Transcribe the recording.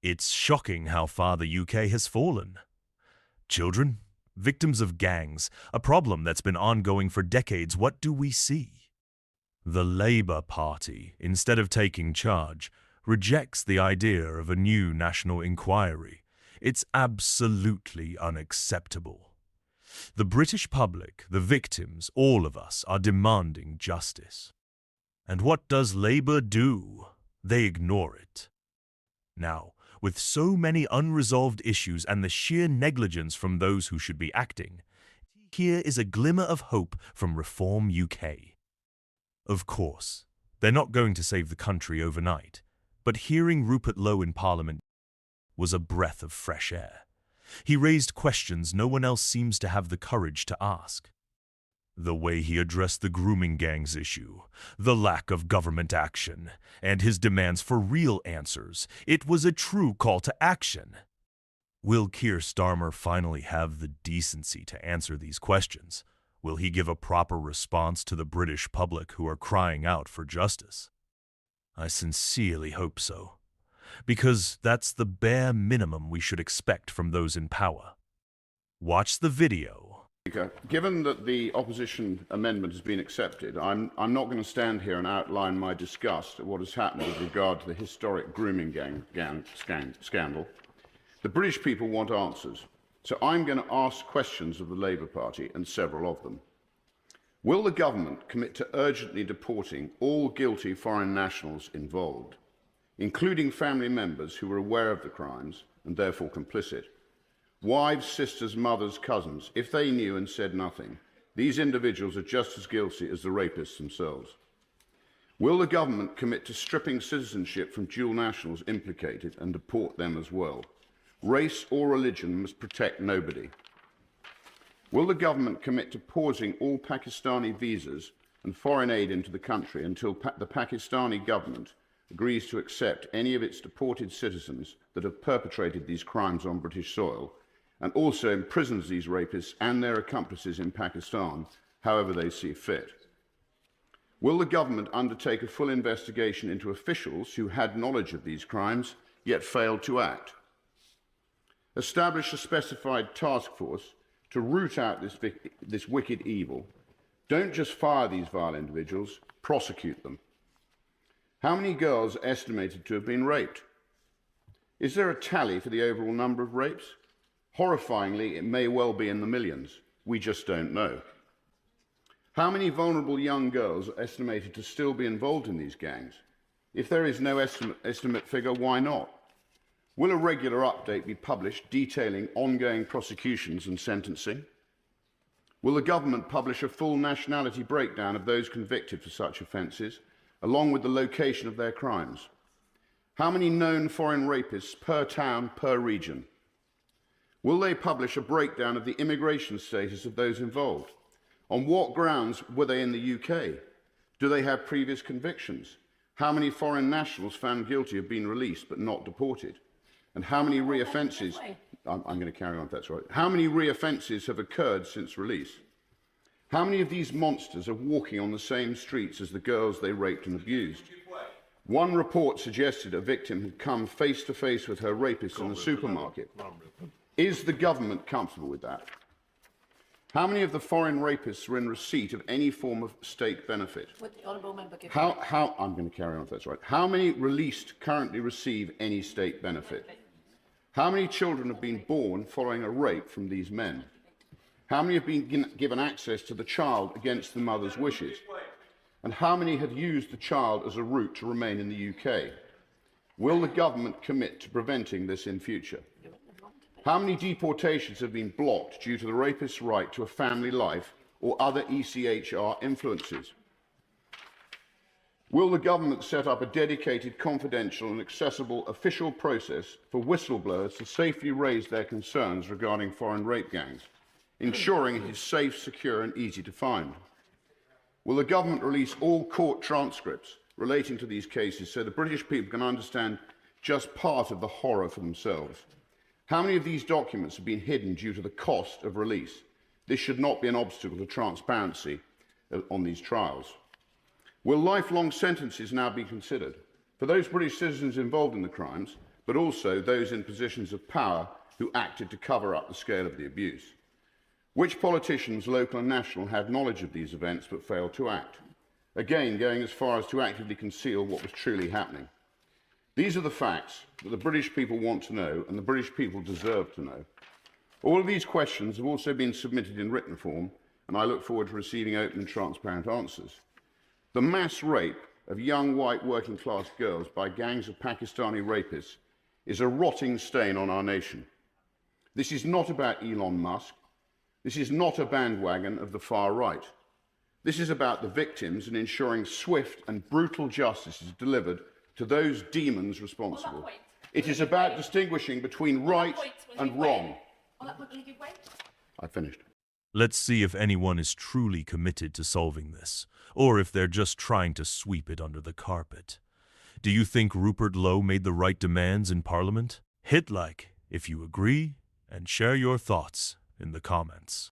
It's shocking how far the UK has fallen. Children, victims of gangs, a problem that's been ongoing for decades, what do we see? The Labour Party, instead of taking charge, rejects the idea of a new national inquiry. It's absolutely unacceptable. The British public, the victims, all of us are demanding justice. And what does Labour do? They ignore it. Now, with so many unresolved issues and the sheer negligence from those who should be acting, here is a glimmer of hope from Reform UK. Of course, they're not going to save the country overnight, but hearing Rupert Lowe in Parliament was a breath of fresh air. He raised questions no one else seems to have the courage to ask. The way he addressed the grooming gangs issue, the lack of government action, and his demands for real answers, it was a true call to action. Will Keir Starmer finally have the decency to answer these questions? Will he give a proper response to the British public who are crying out for justice? I sincerely hope so, because that's the bare minimum we should expect from those in power. Watch the video. Given that the opposition amendment has been accepted, I'm not going to stand here and outline my disgust at what has happened with regard to the historic grooming gang scandal. The British people want answers, so I'm going to ask questions of the Labour Party and several of them. Will the government commit to urgently deporting all guilty foreign nationals involved, including family members who were aware of the crimes and therefore complicit? Wives, sisters, mothers, cousins, if they knew and said nothing, these individuals are just as guilty as the rapists themselves. Will the government commit to stripping citizenship from dual nationals implicated and deport them as well? Race or religion must protect nobody. Will the government commit to pausing all Pakistani visas and foreign aid into the country until the Pakistani government agrees to accept any of its deported citizens that have perpetrated these crimes on British soil, and also imprisons these rapists and their accomplices in Pakistan, however they see fit? Will the government undertake a full investigation into officials who had knowledge of these crimes, yet failed to act? Establish a specified task force to root out this wicked evil. Don't just fire these vile individuals, prosecute them. How many girls are estimated to have been raped? Is there a tally for the overall number of rapes? Horrifyingly, it may well be in the millions. We just don't know. How many vulnerable young girls are estimated to still be involved in these gangs? If there is no estimate figure, why not? Will a regular update be published detailing ongoing prosecutions and sentencing? Will the government publish a full nationality breakdown of those convicted for such offences, along with the location of their crimes? How many known foreign rapists per town, per region? Will they publish a breakdown of the immigration status of those involved? On what grounds were they in the UK? Do they have previous convictions? How many foreign nationals found guilty have been released but not deported? And how many re-offences? I'm going to carry on if that's right. How many re-offences have occurred since release? How many of these monsters are walking on the same streets as the girls they raped and abused? One report suggested a victim had come face to face with her rapist in a supermarket. Is the government comfortable with that? How many of the foreign rapists were in receipt of any form of state benefit? Would the honourable member give I'm going to carry on if that's right. How many released currently receive any state benefit? How many children have been born following a rape from these men? How many have been given access to the child against the mother's wishes? And how many had used the child as a route to remain in the UK? Will the government commit to preventing this in future? How many deportations have been blocked due to the rapist's right to a family life or other ECHR influences? Will the government set up a dedicated, confidential and accessible official process for whistleblowers to safely raise their concerns regarding foreign rape gangs, ensuring it is safe, secure and easy to find? Will the government release all court transcripts relating to these cases so the British people can understand just part of the horror for themselves? How many of these documents have been hidden due to the cost of release? This should not be an obstacle to transparency on these trials. Will lifelong sentences now be considered? For those British citizens involved in the crimes, but also those in positions of power who acted to cover up the scale of the abuse? Which politicians, local and national, had knowledge of these events but failed to act? Again, going as far as to actively conceal what was truly happening. These are the facts that the British people want to know and the British people deserve to know. All of these questions have also been submitted in written form, and I look forward to receiving open and transparent answers. The mass rape of young white working class girls by gangs of Pakistani rapists is a rotting stain on our nation. This is not about Elon Musk. This is not a bandwagon of the far right. This is about the victims and ensuring swift and brutal justice is delivered to those demons responsible. It is about distinguishing between right and wrong. I finished. Let's see if anyone is truly committed to solving this, or if they're just trying to sweep it under the carpet. Do you think Rupert Lowe made the right demands in Parliament? Hit like if you agree, and share your thoughts in the comments.